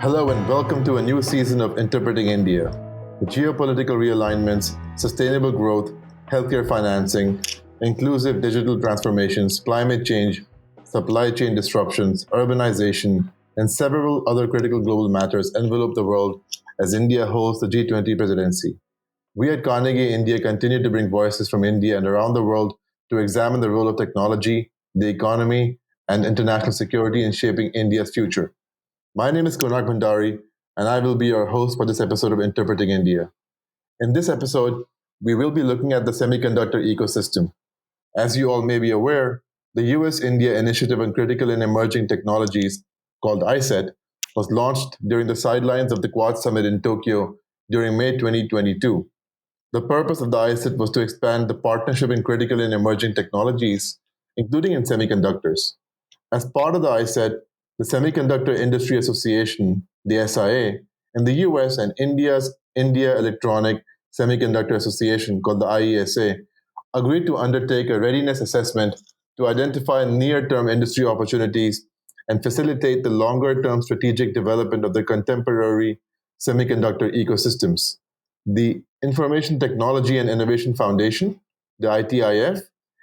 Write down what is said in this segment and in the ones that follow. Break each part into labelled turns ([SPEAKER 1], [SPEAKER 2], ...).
[SPEAKER 1] Hello and welcome to a new season of Interpreting India. The geopolitical realignments, sustainable growth, healthcare financing, inclusive digital transformations, climate change, supply chain disruptions, urbanization, and several other critical global matters envelop the world as India holds the G20 presidency. We at Carnegie India continue to bring voices from India and around the world to examine the role of technology, the economy, and international security in shaping India's future. My name is Konark Bhandari, and I will be your host for this episode of Interpreting India. In this episode, we will be looking at the semiconductor ecosystem. As you all may be aware, the U.S. India Initiative on Critical and Emerging Technologies, called iCET, was launched during the sidelines of the Quad Summit in Tokyo during May 2022. The purpose of the iCET was to expand the partnership in critical and emerging technologies, including in semiconductors. As part of the iCET, the Semiconductor Industry Association, the SIA, in the US and India's India Electronic Semiconductor Association, called the IESA, agreed to undertake a readiness assessment to identify near-term industry opportunities and facilitate the longer-term strategic development of the contemporary semiconductor ecosystems. The Information Technology and Innovation Foundation, the ITIF,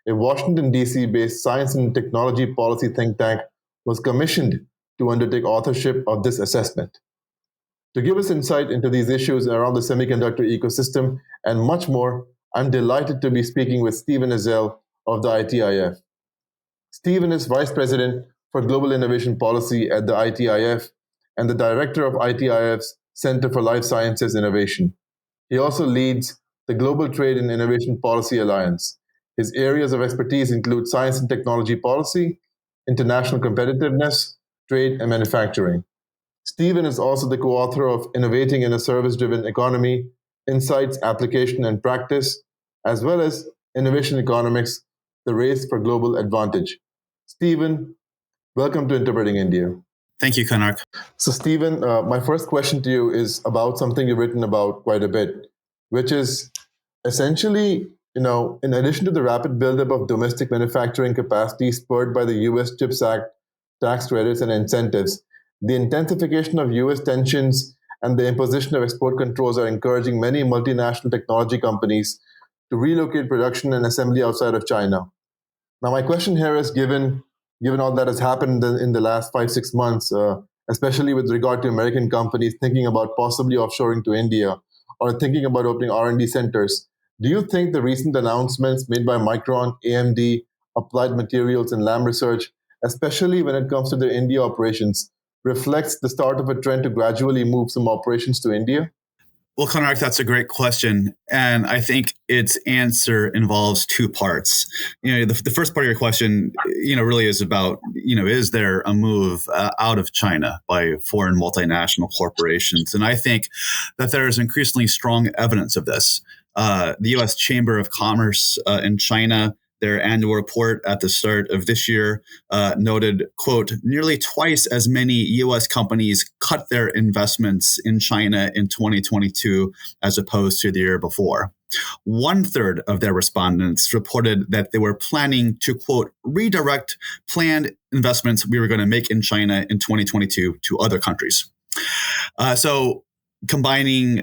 [SPEAKER 1] a Washington, D.C. based science and technology policy think tank, was commissioned to undertake authorship of this assessment. To give us insight into these issues around the semiconductor ecosystem and much more, I'm delighted to be speaking with Stephen Ezell of the ITIF. Stephen is Vice President for Global Innovation Policy at the ITIF and the Director of ITIF's Center for Life Sciences Innovation. He also leads the Global Trade and Innovation Policy Alliance. His areas of expertise include science and technology policy, international competitiveness, trade, and manufacturing. Stephen is also the co-author of Innovating in a Service-Driven Economy, Insights, Application, and Practice, as well as Innovation Economics, The Race for Global Advantage. Stephen, welcome to Interpreting India.
[SPEAKER 2] Thank you, Konark.
[SPEAKER 1] So, Stephen, my first question to you is about something you've written about quite a bit, which is essentially, in addition to the rapid buildup of domestic manufacturing capacity spurred by the U.S. CHIPS Act, tax credits, and incentives, the intensification of U.S. tensions and the imposition of export controls are encouraging many multinational technology companies to relocate production and assembly outside of China. Now, my question here is, given all that has happened in the last 5-6 months, especially with regard to American companies thinking about possibly offshoring to India or thinking about opening R&D centers, do you think the recent announcements made by Micron, AMD, Applied Materials, and Lam Research, especially when it comes to their India operations, reflects the start of a trend to gradually move some operations to India?
[SPEAKER 2] Well, Konark, that's a great question. And I think its answer involves two parts. The first part of your question, really is about, is there a move out of China by foreign multinational corporations? And I think that there is increasingly strong evidence of this. The U.S. Chamber of Commerce in China, their annual report at the start of this year noted, quote, nearly twice as many U.S. companies cut their investments in China in 2022 as opposed to the year before. 1/3 of their respondents reported that they were planning to, quote, redirect planned investments we were going to make in China in 2022 to other countries. So combining,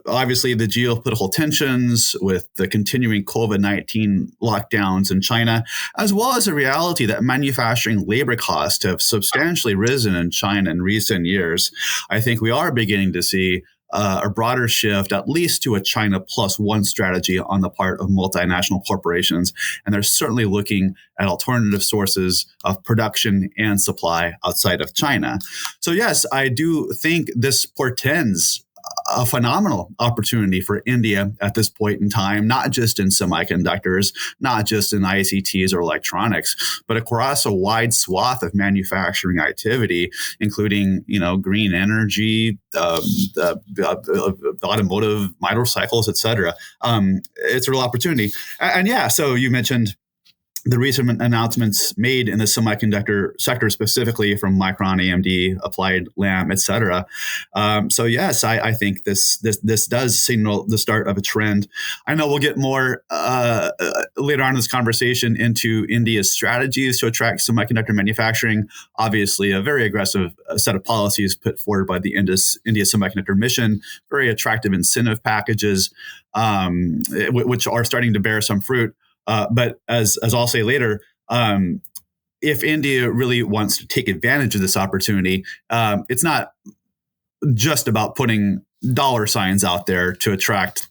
[SPEAKER 2] obviously, the geopolitical tensions with the continuing COVID-19 lockdowns in China, as well as the reality that manufacturing labor costs have substantially risen in China in recent years, I think we are beginning to see a broader shift, at least to a China plus one strategy on the part of multinational corporations. And they're certainly looking at alternative sources of production and supply outside of China. So yes, I do think this portends a phenomenal opportunity for India at this point in time, not just in semiconductors, not just in ICTs or electronics, but across a wide swath of manufacturing activity, including, green energy, the automotive, motorcycles, et cetera. It's a real opportunity. And yeah, so you mentioned the recent announcements made in the semiconductor sector, specifically from Micron, AMD, Applied, Lam, et cetera. So yes, I think this does signal the start of a trend. I know we'll get more later on in this conversation into India's strategies to attract semiconductor manufacturing. Obviously, a very aggressive set of policies put forward by the India Semiconductor Mission, very attractive incentive packages, which are starting to bear some fruit. But as I'll say later, if India really wants to take advantage of this opportunity, it's not just about putting dollar signs out there to attract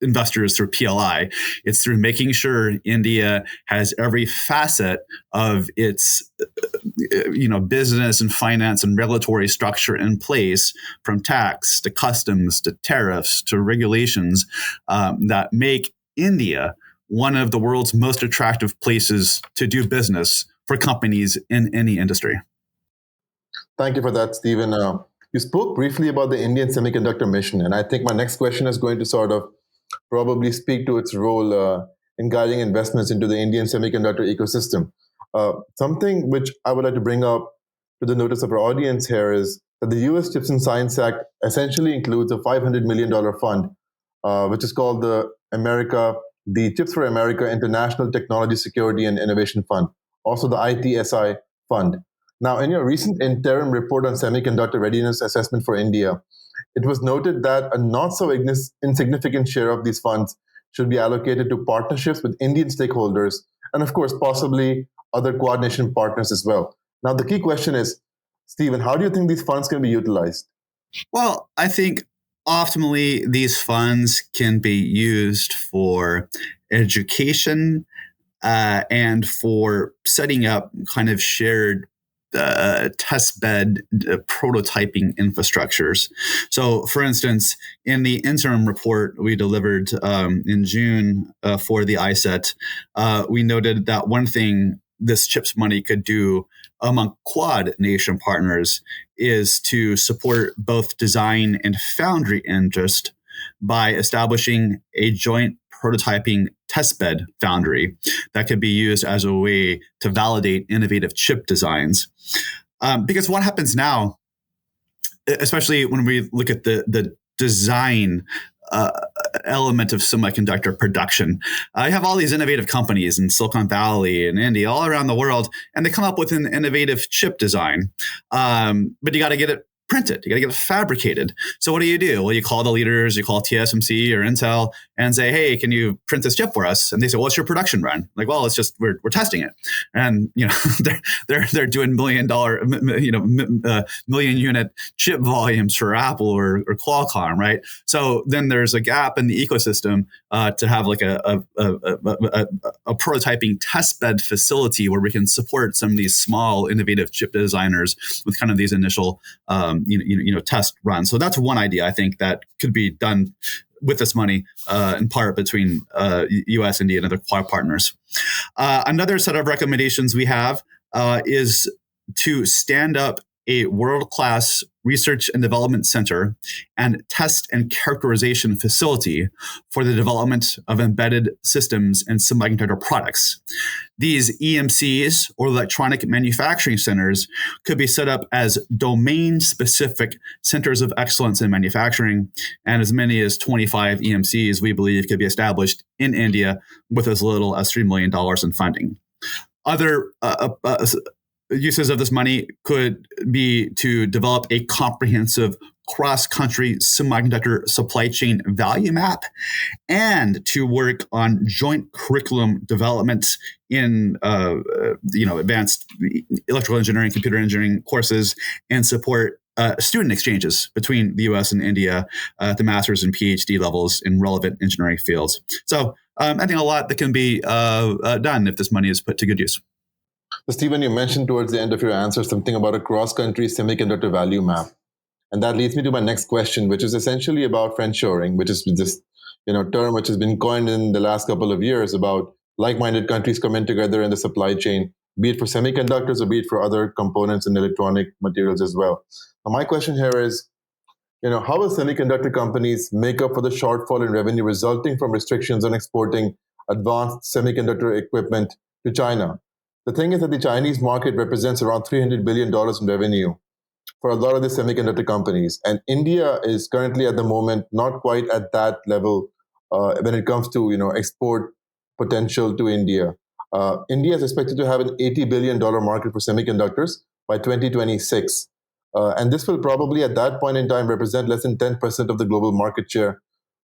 [SPEAKER 2] investors through PLI. It's through making sure India has every facet of its business and finance and regulatory structure in place, from tax to customs to tariffs to regulations, that make India one of the world's most attractive places to do business for companies in any industry.
[SPEAKER 1] Thank you for that, Stephen. You spoke briefly about the Indian Semiconductor Mission, and I think my next question is going to sort of probably speak to its role in guiding investments into the Indian semiconductor ecosystem. Something which I would like to bring up to the notice of our audience here is that the U.S. Chips and Science Act essentially includes a $500 million fund, which is called the Chips for America International Technology Security and Innovation Fund, also the ITSI fund. Now, in your recent interim report on semiconductor readiness assessment for India, it was noted that a not so insignificant share of these funds should be allocated to partnerships with Indian stakeholders and, of course, possibly other Quad Nation partners as well. Now, the key question is, Stephen, how do you think these funds can be utilized?
[SPEAKER 2] Well, I think optimally these funds can be used for education and for setting up kind of shared test bed prototyping infrastructures. So, for instance, in the interim report we delivered in June for the iCET, we noted that one thing this CHIPS money could do among Quad Nation partners is to support both design and foundry interest by establishing a joint prototyping testbed foundry that could be used as a way to validate innovative chip designs. Because what happens now, especially when we look at the design element of semiconductor production, you have all these innovative companies in Silicon Valley and India, all around the world, and they come up with an innovative chip design. But you got to get it printed. You got to get it fabricated. So what do? Well, you call the leaders, you call TSMC or Intel and say, hey, can you print this chip for us? And they say, well, what's your production run? Like, well, it's just, we're testing it. And, they're doing million unit chip volumes for Apple or Qualcomm, right? So then there's a gap in the ecosystem to have like a prototyping testbed facility where we can support some of these small innovative chip designers with kind of these initial test runs. So that's one idea I think that could be done with this money in part between U.S. India and other Quad partners. Another set of recommendations we have is to stand up a world-class research and development center and test and characterization facility for the development of embedded systems and semiconductor products. These EMCs, or electronic manufacturing centers, could be set up as domain-specific centers of excellence in manufacturing, and as many as 25 EMCs, we believe, could be established in India with as little as $3 million in funding. Other uses of this money could be to develop a comprehensive cross-country semiconductor supply chain value map and to work on joint curriculum development in advanced electrical engineering, computer engineering courses, and support student exchanges between the U.S. and India at the master's and PhD levels in relevant engineering fields. So I think a lot that can be done if this money is put to good use.
[SPEAKER 1] So, Stephen, you mentioned towards the end of your answer something about a cross-country semiconductor value map. And that leads me to my next question, which is essentially about friendshoring, which is this term which has been coined in the last couple of years about like-minded countries coming together in the supply chain, be it for semiconductors or be it for other components and electronic materials as well. Now, my question here is, how will semiconductor companies make up for the shortfall in revenue resulting from restrictions on exporting advanced semiconductor equipment to China. The thing is that the Chinese market represents around $300 billion in revenue for a lot of the semiconductor companies. And India is currently at the moment not quite at that level when it comes to export potential to India. India is expected to have an $80 billion market for semiconductors by 2026. And this will probably at that point in time represent less than 10% of the global market share,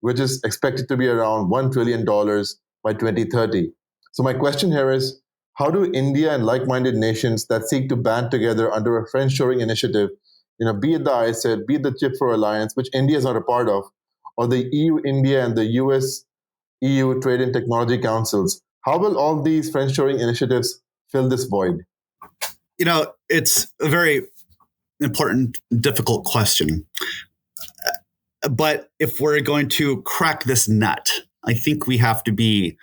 [SPEAKER 1] which is expected to be around $1 trillion by 2030. So my question here is, how do India and like-minded nations that seek to band together under a friendshoring initiative, be it the iCET, be it the Chip for Alliance, which India is not a part of, or the EU, India, and the US, EU Trade and Technology Councils, how will all these friendshoring initiatives fill this void?
[SPEAKER 2] It's a very important, difficult question. But if we're going to crack this nut, I think we have to be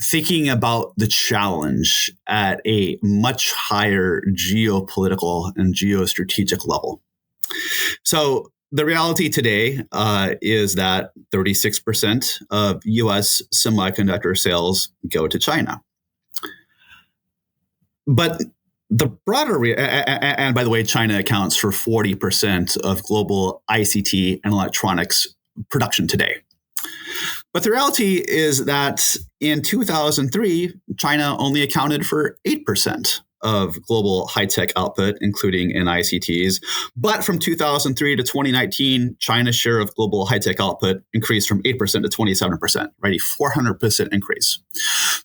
[SPEAKER 2] thinking about the challenge at a much higher geopolitical and geostrategic level. So the reality today is that 36% of U.S. semiconductor sales go to China. But the broader, and by the way, China accounts for 40% of global ICT and electronics production today. But the reality is that in 2003, China only accounted for 8% of global high-tech output, including in ICTs. But from 2003 to 2019, China's share of global high-tech output increased from 8% to 27%, right? A 400% increase.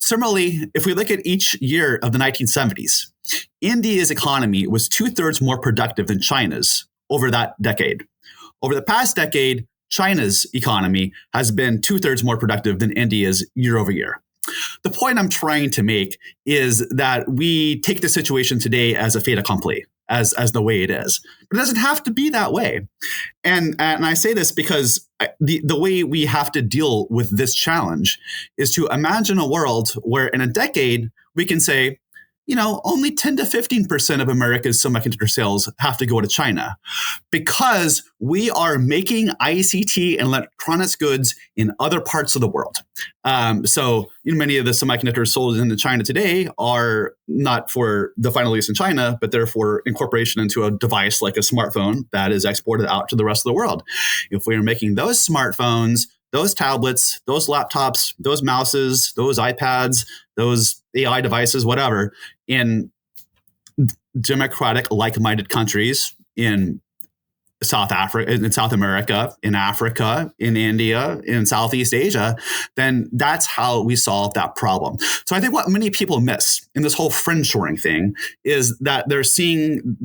[SPEAKER 2] Similarly, if we look at each year of the 1970s, India's economy was 2/3 more productive than China's over that decade. Over the past decade, China's economy has been 2/3 more productive than India's year over year. The point I'm trying to make is that we take the situation today as a fait accompli, as the way it is. But it doesn't have to be that way. And I say this because the way we have to deal with this challenge is to imagine a world where in a decade we can say, only 10 to 15% of America's semiconductor sales have to go to China because we are making ICT and electronics goods in other parts of the world. So many of the semiconductors sold into China today are not for the final use in China, but they're for incorporation into a device like a smartphone that is exported out to the rest of the world. If we are making those smartphones, those tablets, those laptops, those mouses, those iPads, those AI devices, whatever, in democratic, like-minded countries in South Africa, in South America, in Africa, in India, in Southeast Asia, then that's how we solve that problem. So I think what many people miss in this whole friendshoring thing is that they're seeing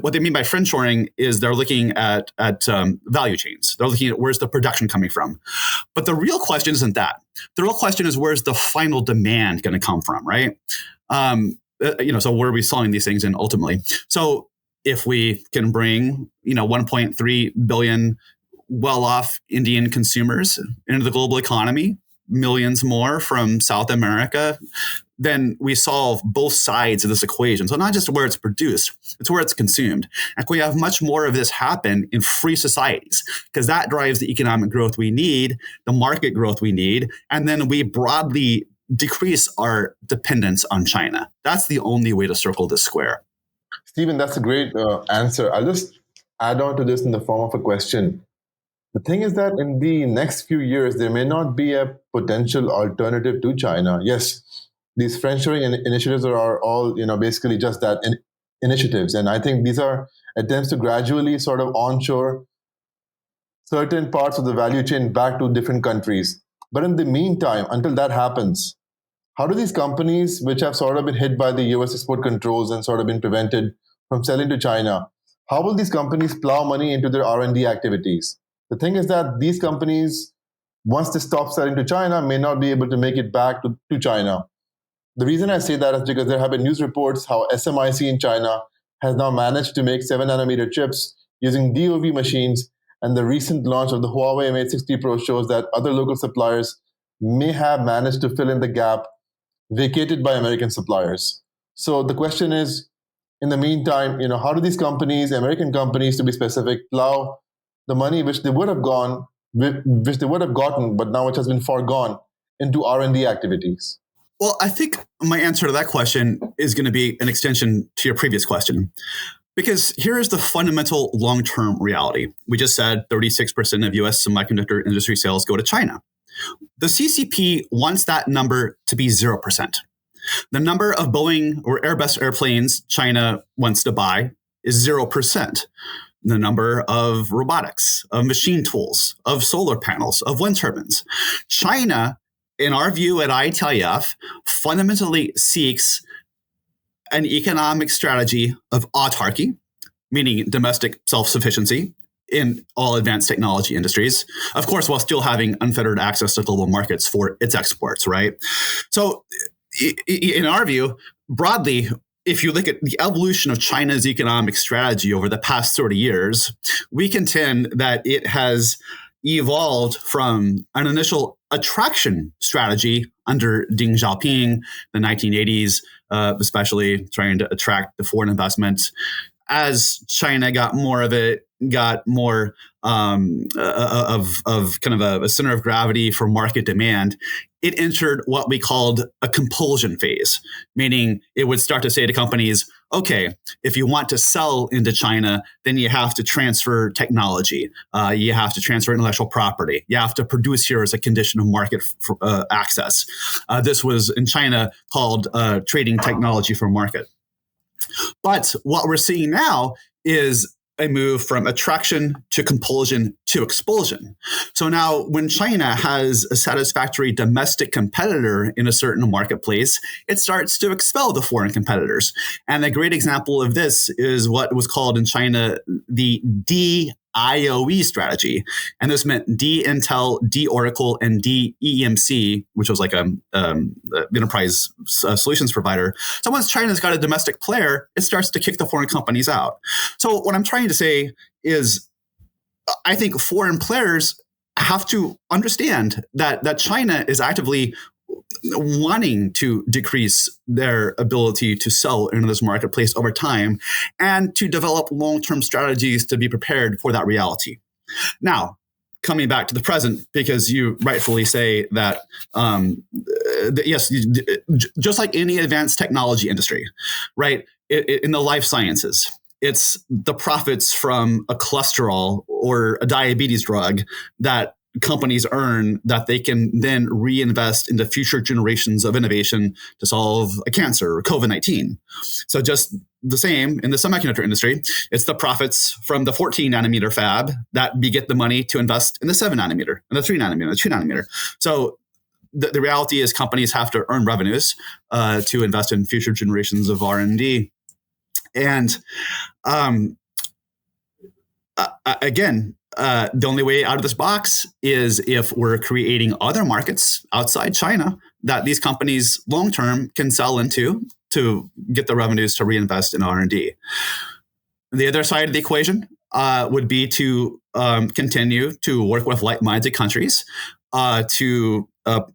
[SPEAKER 2] what they mean by friendshoring is they're looking at value chains. They're looking at where's the production coming from. But the real question isn't that. The real question is where's the final demand going to come from, right? So where are we selling these things in ultimately? So if we can bring, 1.3 billion well-off Indian consumers into the global economy, millions more from South America, then we solve both sides of this equation. So not just where it's produced, it's where it's consumed. And we have much more of this happen in free societies because that drives the economic growth we need, the market growth we need, and then we broadly decrease our dependence on China. That's the only way to circle this square.
[SPEAKER 1] Stephen, that's a great answer. I'll just add on to this in the form of a question. The thing is that in the next few years, there may not be a potential alternative to China. Yes, these friendshoring initiatives are all, basically just that, initiatives. And I think these are attempts to gradually sort of onshore certain parts of the value chain back to different countries. But in the meantime, until that happens, how do these companies, which have sort of been hit by the US export controls and sort of been prevented from selling to China, how will these companies plow money into their R&D activities? The thing is that these companies, once they stop selling to China, may not be able to make it back to China. The reason I say that is because there have been news reports how SMIC in China has now managed to make 7-nanometer chips using DOV machines, and the recent launch of the Huawei Mate 60 Pro shows that other local suppliers may have managed to fill in the gap vacated by American suppliers. So the question is, in the meantime, how do these companies, American companies to be specific, plow the money which they would have gotten, but now which has been foregone into R&D activities?
[SPEAKER 2] Well, I think my answer to that question is going to be an extension to your previous question. Because here is the fundamental long-term reality. We just said 36% of U.S. semiconductor industry sales go to China. The CCP wants that number to be 0%. The number of Boeing or Airbus airplanes China wants to buy is 0%. The number of robotics, of machine tools, of solar panels, of wind turbines. China, in our view at ITIF, fundamentally seeks an economic strategy of autarky, meaning domestic self-sufficiency in all advanced technology industries, of course, while still having unfettered access to global markets for its exports, right? So in our view, broadly, if you look at the evolution of China's economic strategy over the past 30 years, we contend that it has evolved from an initial attraction strategy under Deng Xiaoping, the 1980s, especially trying to attract the foreign investment. As China got more of it, got more of kind of a center of gravity for market demand, it entered what we called a compulsion phase, meaning it would start to say to companies, okay, if you want to sell into China, then you have to transfer technology. You have to transfer intellectual property. You have to produce here as a condition of market access. This was in China called trading technology for market. But what we're seeing now is a move from attraction to compulsion to expulsion. So now when China has a satisfactory domestic competitor in a certain marketplace, it starts to expel the foreign competitors. And a great example of this is what was called in China the DIOE strategy. And this meant D Intel, D Oracle, and D EMC, which was like a enterprise solutions provider. So once China's got a domestic player, it starts to kick the foreign companies out. So what I'm trying to say is, I think foreign players have to understand that China is actively wanting to decrease their ability to sell into this marketplace over time and to develop long-term strategies to be prepared for that reality. Now, coming back to the present, because you rightfully say that, yes, just like any advanced technology industry, right, in the life sciences, it's the profits from a cholesterol or a diabetes drug that companies earn that they can then reinvest into future generations of innovation to solve a cancer or COVID-19. So just the same in the semiconductor industry, it's the profits from the 14 nanometer fab that beget the money to invest in the 7 nanometer and the 3 nanometer, the 2 nanometer. So the reality is companies have to earn revenues to invest in future generations of R&D. And again, the only way out of this box is if we're creating other markets outside China that these companies long-term can sell into to get the revenues to reinvest in R&D. The other side of the equation would be to continue to work with like-minded countries to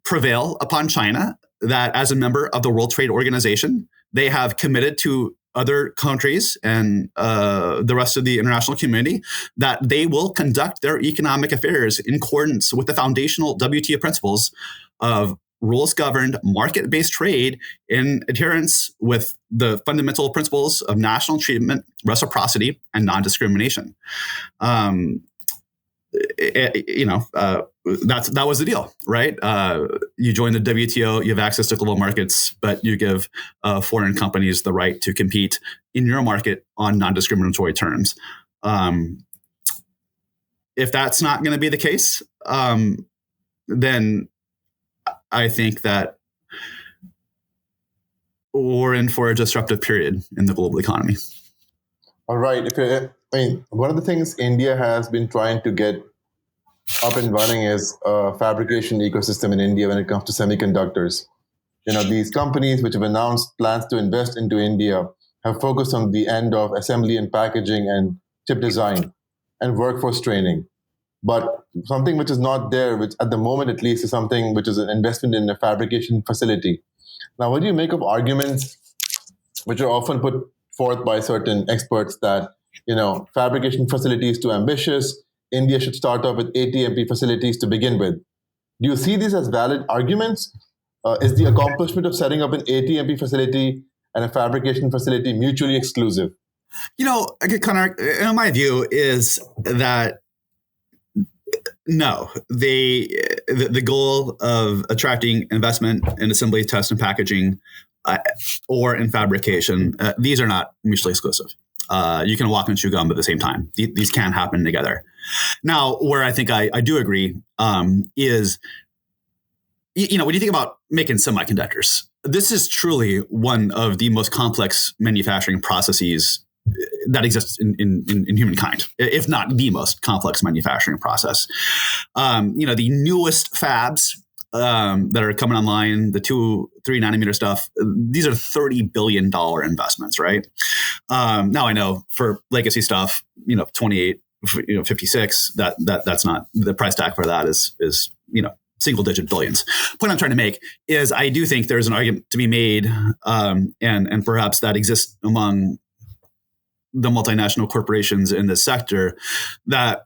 [SPEAKER 2] prevail upon China that as a member of the World Trade Organization, they have committed to other countries and the rest of the international community that they will conduct their economic affairs in accordance with the foundational WTO principles of rules-governed market-based trade in adherence with the fundamental principles of national treatment, reciprocity, and non-discrimination. That was the deal, right? You join the WTO, you have access to global markets, but you give foreign companies the right to compete in your market on non-discriminatory terms. If that's not going to be the case, then I think that we're in for a disruptive period in the global economy.
[SPEAKER 1] All right. One of the things India has been trying to get up and running is a fabrication ecosystem in India when it comes to semiconductors. These companies which have announced plans to invest into India have focused on the end of assembly and packaging and chip design and workforce training. But something which is not there, which at the moment at least is something which is an investment in a fabrication facility. Now, what do you make of arguments which are often put forth by certain experts that, fabrication facility is too ambitious, India should start off with ATMP facilities to begin with? Do you see these as valid arguments? Is the accomplishment of setting up an ATMP facility and a fabrication facility mutually exclusive?
[SPEAKER 2] Konark, my view is that no, the goal of attracting investment in assembly, test, and packaging, or in fabrication, these are not mutually exclusive. You can walk and chew gum at the same time. These can happen together. Now, where I think I do agree is, when you think about making semiconductors, this is truly one of the most complex manufacturing processes that exists in humankind, if not the most complex manufacturing process. The newest fabs that are coming online, the 2-3 nanometer stuff, these are $30 billion investments, right? Now I know for legacy stuff, 28, 56, that's not, the price tag for that is single digit billions. Point I'm trying to make is I do think there's an argument to be made, and perhaps that exists among the multinational corporations in this sector, that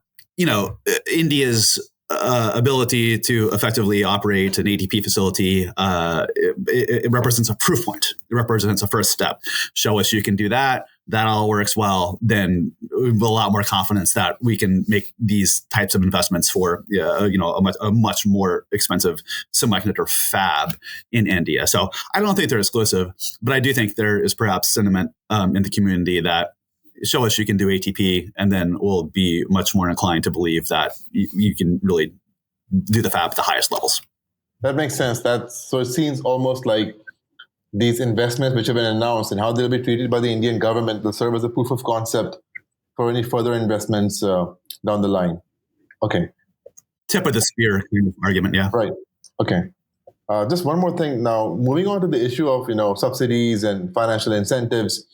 [SPEAKER 2] India's ability to effectively operate an ATP facility, it represents a proof point. It represents a first step. Show us you can do that. That all works well. Then we have a lot more confidence that we can make these types of investments for a much more expensive semiconductor fab in India. So I don't think they're exclusive, but I do think there is perhaps sentiment in the community that show us you can do ATP, and then we'll be much more inclined to believe that you can really do the fab at the highest levels.
[SPEAKER 1] That makes sense. So it seems almost like these investments which have been announced and how they'll be treated by the Indian government will serve as a proof of concept for any further investments down the line. Okay.
[SPEAKER 2] Tip of the spear argument, yeah.
[SPEAKER 1] Right. Okay. Just one more thing now, moving on to the issue of subsidies and financial incentives.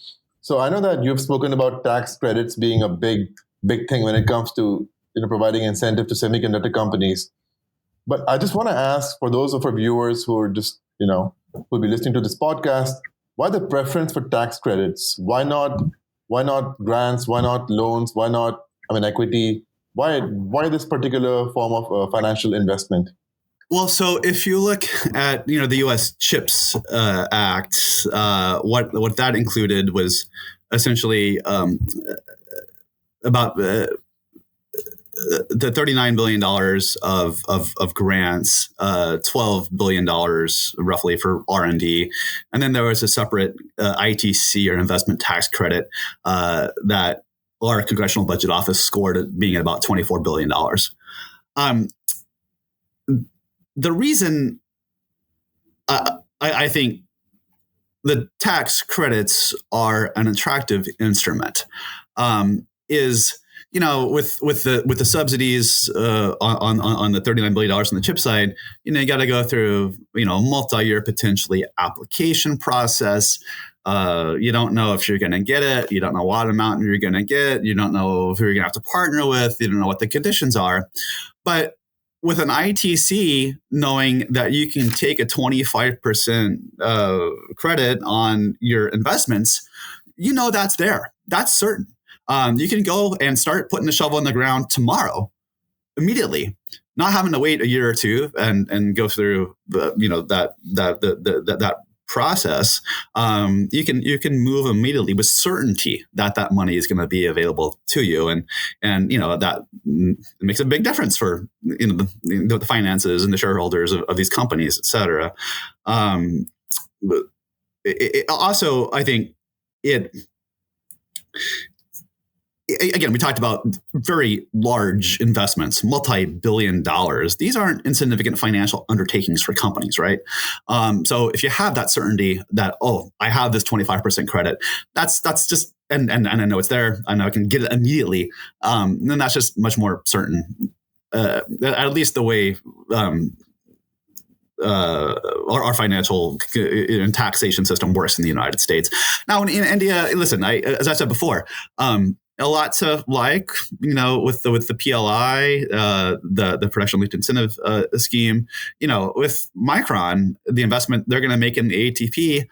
[SPEAKER 1] So I know that you've spoken about tax credits being a big thing when it comes to providing incentive to semiconductor companies. But I just want to ask, for those of our viewers who are just who'll be listening to this podcast, why the preference for tax credits? Why not grants? Why not loans? Why not equity? Why this particular form of financial investment?
[SPEAKER 2] Well, so if you look at the U.S. CHIPS Act, what that included was essentially about the $39 billion of grants, $12 billion roughly for R&D, and then there was a separate ITC, or investment tax credit, that our Congressional Budget Office scored at being at about $24 billion. The reason I think the tax credits are an attractive instrument is, with the subsidies on the $39 billion on the chip side, you got to go through a multi-year potentially application process. You don't know if you're going to get it. You don't know what amount you're going to get. You don't know who you're going to have to partner with. You don't know what the conditions are. But with an ITC, knowing that you can take a 25% credit on your investments, that's there. That's certain. You can go and start putting the shovel in the ground tomorrow, immediately, not having to wait a year or two and go through that process. You can move immediately with certainty that money is going to be available to you, and that makes a big difference for the finances and the shareholders of these companies, et cetera. Also, I think again, we talked about very large investments, multi-billion dollars. These aren't insignificant financial undertakings for companies, right? So if you have that certainty that, I have this 25% credit, that's just, and I know it's there, I know I can get it immediately, then that's just much more certain, at least the way our financial and taxation system works in the United States. Now, in India, listen, as I said before, a lot to like, with the PLI, the production linked incentive scheme. With Micron, the investment they're going to make in the ATP,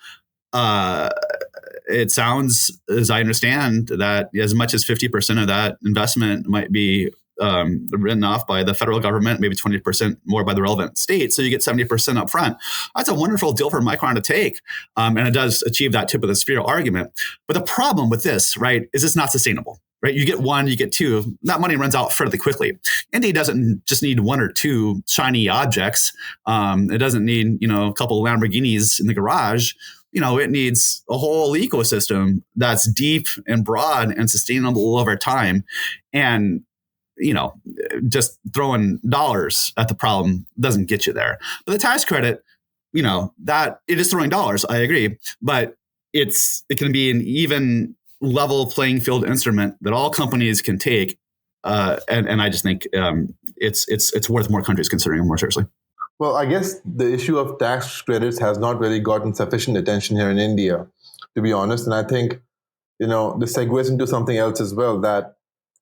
[SPEAKER 2] it sounds, as I understand, that as much as 50% of that investment might be written off by the federal government, maybe 20% more by the relevant state. So you get 70% up front. That's a wonderful deal for Micron to take. And it does achieve that tip of the spear argument. But the problem with this, right, is it's not sustainable. Right, you get one, you get two. That money runs out fairly quickly. India doesn't just need one or two shiny objects. It doesn't need a couple of Lamborghinis in the garage. It needs a whole ecosystem that's deep and broad and sustainable over time. And just throwing dollars at the problem doesn't get you there. But the tax credit, that it is throwing dollars. I agree, but it can be an even level playing field instrument that all companies can take, and I just think it's worth more countries considering it more seriously.
[SPEAKER 1] Well, I guess the issue of tax credits has not really gotten sufficient attention here in India, to be honest. And I think this segues into something else as well. That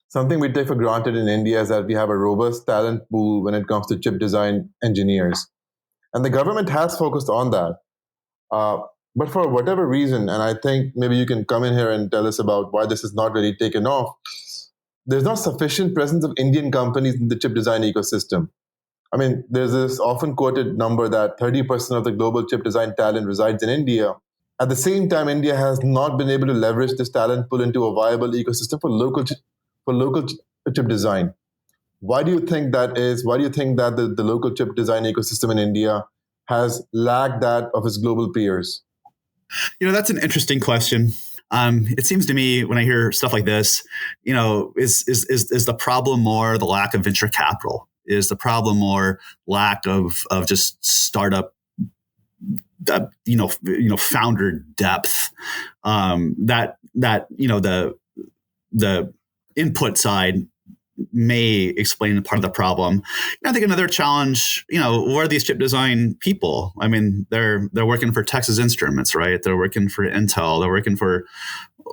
[SPEAKER 1] something we take for granted in India is that we have a robust talent pool when it comes to chip design engineers, and the government has focused on that. But for whatever reason, and I think maybe you can come in here and tell us about why this is not really taken off, there's not sufficient presence of Indian companies in the chip design ecosystem. I mean, there's this often quoted number that 30% of the global chip design talent resides in India. At the same time, India has not been able to leverage this talent pool into a viable ecosystem for local chip design. Why do you think that is? Why do you think that the local chip design ecosystem in India has lagged that of its global peers?
[SPEAKER 2] That's an interesting question. It seems to me when I hear stuff like this, is the problem more the lack of venture capital? Is the problem more lack of just startup, founder depth? That the input side may explain part of the problem. I think another challenge, what are these chip design people? I mean, they're working for Texas Instruments, right? They're working for Intel. They're working for,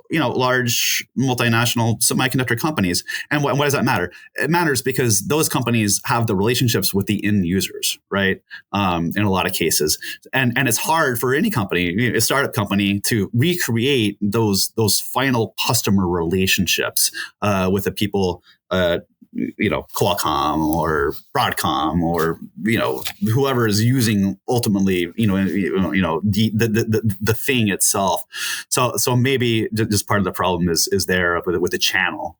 [SPEAKER 2] large multinational semiconductor companies. And what does that matter? It matters because those companies have the relationships with the end users, right? In a lot of cases. And it's hard for any company, a startup company, to recreate those final customer relationships with the people, Qualcomm or Broadcom or whoever is using ultimately the thing itself. So maybe just part of the problem is there with the channel.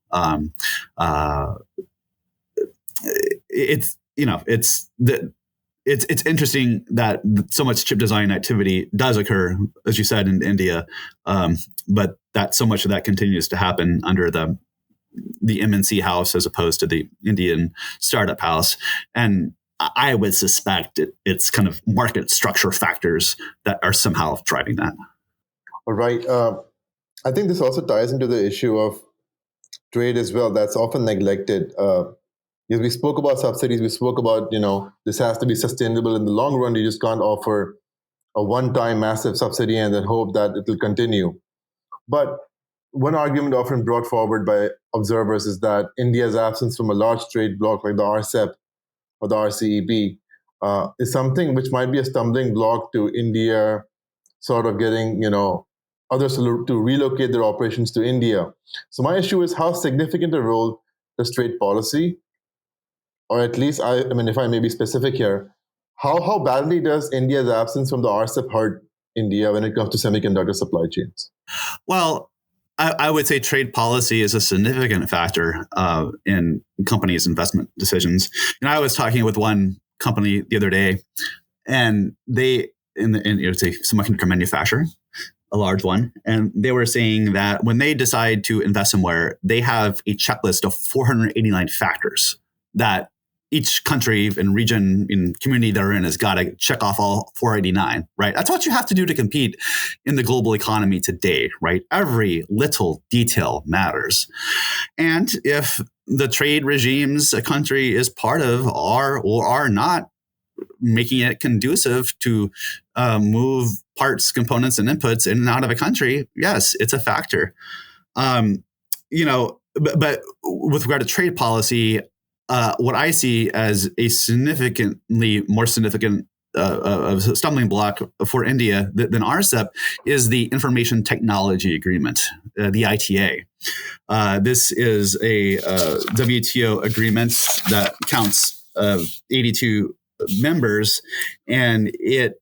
[SPEAKER 2] It's interesting that so much chip design activity does occur, as you said, in India, but that so much of that continues to happen under the MNC house as opposed to the Indian startup house. And I would suspect it's kind of market structure factors that are somehow driving that.
[SPEAKER 1] All right. I think this also ties into the issue of trade as well. That's often neglected. Because we spoke about subsidies, we spoke about, this has to be sustainable in the long run. You just can't offer a one-time massive subsidy and then hope that it will continue. But one argument often brought forward by observers is that India's absence from a large trade bloc like the RCEP or the RCEP is something which might be a stumbling block to India sort of getting, others to relocate their operations to India. So my issue is how significant a role does trade policy, or at least, I mean, if I may be specific here, how badly does India's absence from the RCEP hurt India when it comes to semiconductor supply chains?
[SPEAKER 2] Well, I would say trade policy is a significant factor in companies' investment decisions. And I was talking with one company the other day, and they, it's a semiconductor manufacturer, a large one, and they were saying that when they decide to invest somewhere, they have a checklist of 489 factors that each country and region and community they're in has got to check off all 489, right? That's what you have to do to compete in the global economy today, right? Every little detail matters. And if the trade regimes a country is part of are or are not making it conducive to move parts, components, and inputs in and out of a country, yes, it's a factor. But with regard to trade policy, what I see as a significantly more significant stumbling block for India than RCEP is the Information Technology Agreement. the ITA. This is a WTO agreement that counts 82 members, and it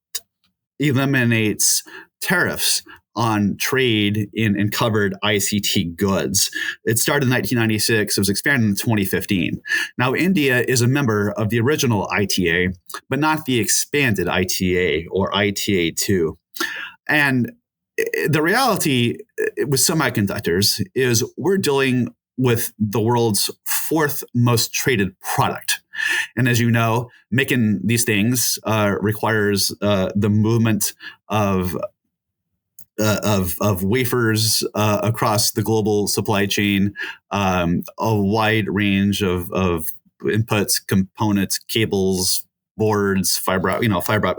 [SPEAKER 2] eliminates tariffs on trade in covered iCT goods. It started in 1996. It was expanded in 2015. Now, India is a member of the original ITA, but not the expanded ITA or ITA 2. And the reality with semiconductors is we're dealing with the world's fourth most traded product. And as you know, making these things requires the movement of wafers across the global supply chain, a wide range of inputs, components, cables, boards, fiber,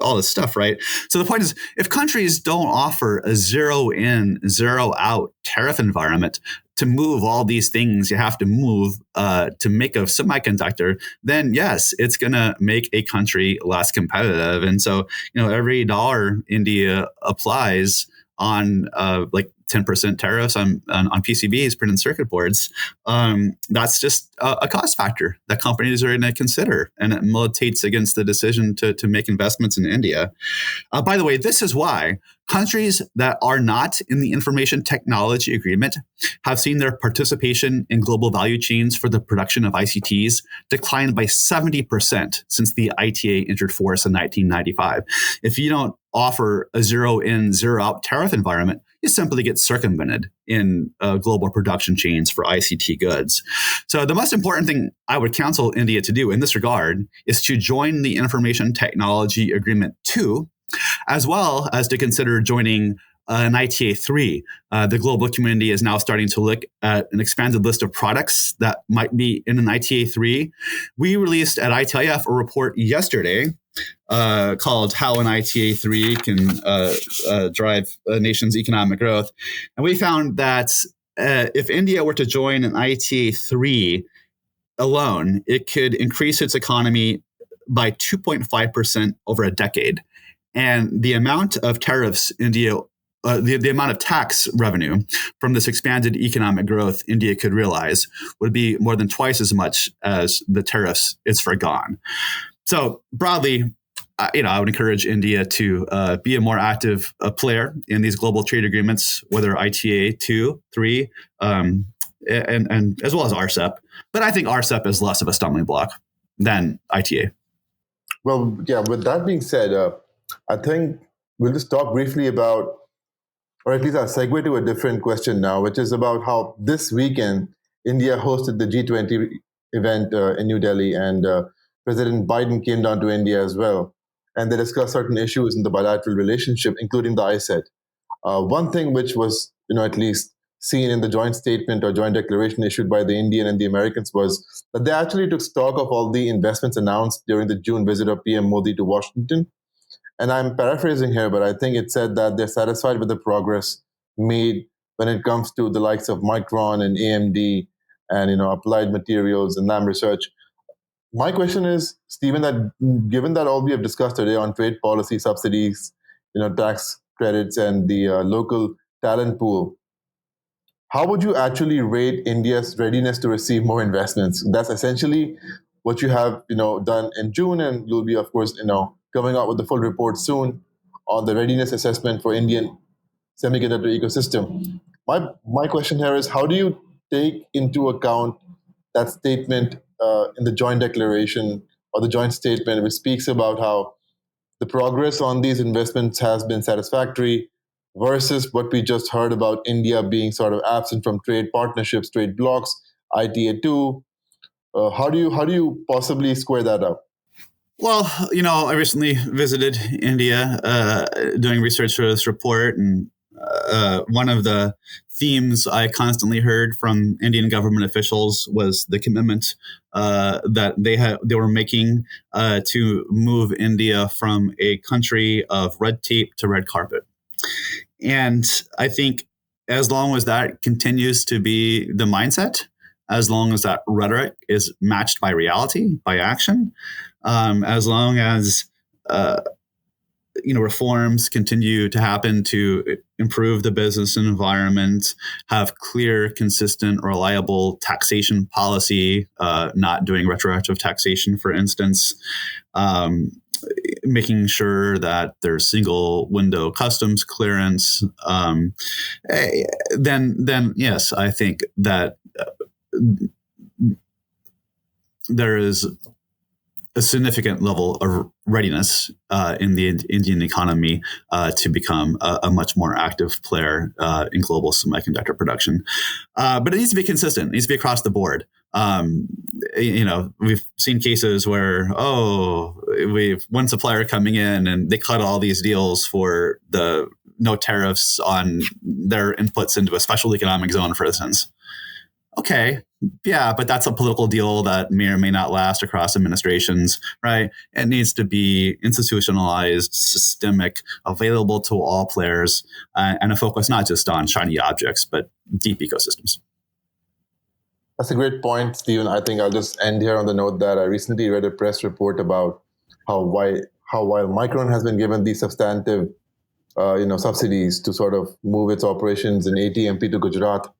[SPEAKER 2] all this stuff, right? So the point is, if countries don't offer a zero in, zero out tariff environment to move all these things you have to move to make a semiconductor, then yes, it's going to make a country less competitive. And so, every dollar India applies on like 10% tariffs on PCBs, printed circuit boards, that's just a cost factor that companies are going to consider, and it militates against the decision to make investments in India. By the way, this is why countries that are not in the Information Technology Agreement have seen their participation in global value chains for the production of ICTs decline by 70% since the ITA entered force in 1995. If you don't offer a zero in, zero out tariff environment, you simply get circumvented in global production chains for ICT goods. So the most important thing I would counsel India to do in this regard is to join the Information Technology Agreement 2, as well as to consider joining an ITA 3. The global community is now starting to look at an expanded list of products that might be in an ITA 3. We released at ITIF a report yesterday called How an ITA 3 Can Drive a Nation's Economic Growth. And we found that if India were to join an ITA 3 alone, it could increase its economy by 2.5% over a decade. And the amount of tariffs India, the amount of tax revenue from this expanded economic growth India could realize would be more than twice as much as the tariffs it's forgone. So broadly, I would encourage India to be a more active player in these global trade agreements, whether ITA 2, 3, and as well as RCEP. But I think RCEP is less of a stumbling block than ITA.
[SPEAKER 1] Well, yeah, with that being said, I think we'll just talk briefly about, or at least I'll segue to a different question now, which is about how this weekend India hosted the G20 event in New Delhi, and President Biden came down to India as well. And they discussed certain issues in the bilateral relationship, including the iCET. One thing which was, at least seen in the joint statement or joint declaration issued by the Indian and the Americans was that they actually took stock of all the investments announced during the June visit of PM Modi to Washington. And I'm paraphrasing here, but I think it said that they're satisfied with the progress made when it comes to the likes of Micron and AMD and Applied Materials and Lam Research. My question is, Stephen, that given that all we have discussed today on trade policy, subsidies, tax credits, and the local talent pool, how would you actually rate India's readiness to receive more investments? That's essentially what you have, done in June, and you'll be, of course, coming out with the full report soon on the readiness assessment for Indian semiconductor ecosystem. My question here is, how do you take into account that statement in the joint declaration or the joint statement, which speaks about how the progress on these investments has been satisfactory, versus what we just heard about India being sort of absent from trade partnerships, trade blocs, ITA 2? How do you possibly square that up?
[SPEAKER 2] Well, I recently visited India doing research for this report, and one of the themes I constantly heard from Indian government officials was the commitment that they were making to move India from a country of red tape to red carpet. And I think as long as that continues to be the mindset, as long as that rhetoric is matched by reality, by action, as long as reforms continue to happen to improve the business environment, have clear, consistent, reliable taxation policy, not doing retroactive taxation, for instance, making sure that there's single window customs clearance, then yes, I think that there is a significant level of readiness in the Indian economy to become a much more active player in global semiconductor production. But it needs to be consistent. It needs to be across the board. We've seen cases where, we've one supplier coming in and they cut all these deals for the no tariffs on their inputs into a special economic zone, for instance. Okay, yeah, but that's a political deal that may or may not last across administrations, right? It needs to be institutionalized, systemic, available to all players, and a focus not just on shiny objects, but deep ecosystems.
[SPEAKER 1] That's a great point, Stephen. I think I'll just end here on the note that I recently read a press report about how while Micron has been given these substantive subsidies to sort of move its operations in ATMP to Gujarat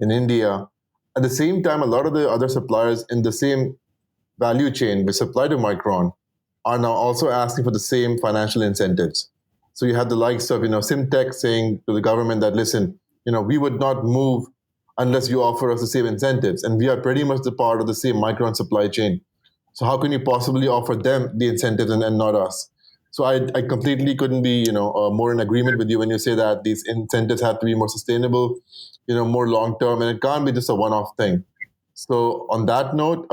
[SPEAKER 1] in India, at the same time, a lot of the other suppliers in the same value chain which supply to Micron are now also asking for the same financial incentives. So you have the likes of Simtech saying to the government that, listen, we would not move unless you offer us the same incentives, and we are pretty much the part of the same Micron supply chain. So how can you possibly offer them the incentives and not us? So I completely couldn't be more in agreement with you when you say that these incentives have to be more sustainable, more long term, and it can't be just a one-off thing. So on that note,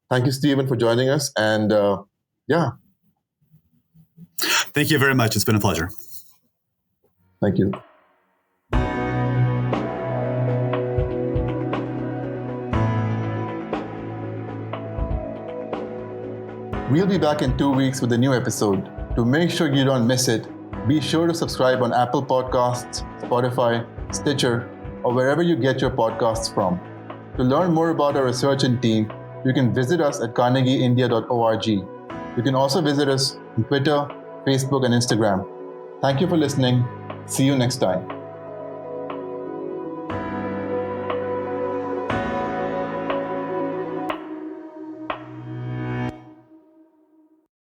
[SPEAKER 1] thank you, Stephen, for joining us, and
[SPEAKER 2] Thank you very much. It's been a pleasure.
[SPEAKER 1] Thank you. We'll be back in 2 weeks with a new episode. To make sure you don't miss it, be sure to subscribe on Apple Podcasts, Spotify, Stitcher, or wherever you get your podcasts from. To learn more about our research and team, you can visit us at carnegieindia.org. You can also visit us on Twitter, Facebook, and Instagram. Thank you for listening. See you next time.